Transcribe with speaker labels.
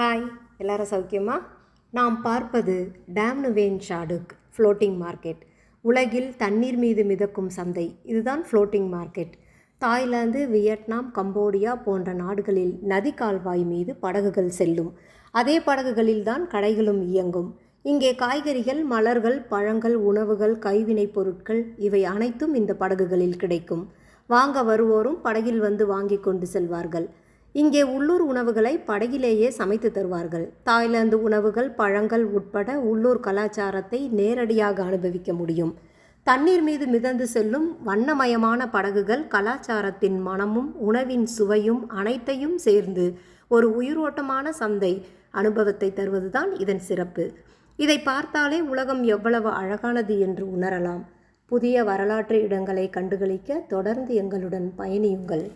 Speaker 1: Hi, எல்லாரும் சௌக்கியமா? நாம் பார்ப்பது டேம் நுவேன் சாடுக் ஃப்ளோட்டிங் மார்க்கெட். உலகில் தண்ணீர் மீது மிதக்கும் சந்தை. இதுதான் floating market. Thailand, Vietnam, Cambodia போன்ற நாடுகளில் நதி கால்வாய் மீது படகுகள் செல்லும். அதே படகுகளில்தான் கடைகளும் இயங்கும். இங்கே காய்கறிகள், மலர்கள், பழங்கள், உணவுகள், கைவினைப் பொருட்கள் இவை அனைத்தும் இந்த படகுகளில் கிடைக்கும். வாங்க வருவோரும் படகில் வந்து வாங்கி கொண்டு செல்வார்கள். இங்கே உள்ளூர் உணவுகளை படகிலேயே சமைத்து தருவார்கள். தாய்லாந்து உணவுகள், பழங்கள் உட்பட உள்ளூர் கலாச்சாரத்தை நேரடியாக அனுபவிக்க முடியும். தண்ணீர் மீது மிதந்து செல்லும் வண்ணமயமான படகுகள் கலாச்சாரத்தின் மனமும் உணவின் சுவையும் அனைத்தையும் சேர்ந்து ஒரு உயிரோட்டமான சந்தை அனுபவத்தை தருவதுதான் இதன் சிறப்பு. இதை பார்த்தாலே உலகம் எவ்வளவு அழகானது என்று உணரலாம். புதிய வரலாற்று இடங்களை கண்டுகளிக்க தொடர்ந்து எங்களுடன் பயணியுங்கள்.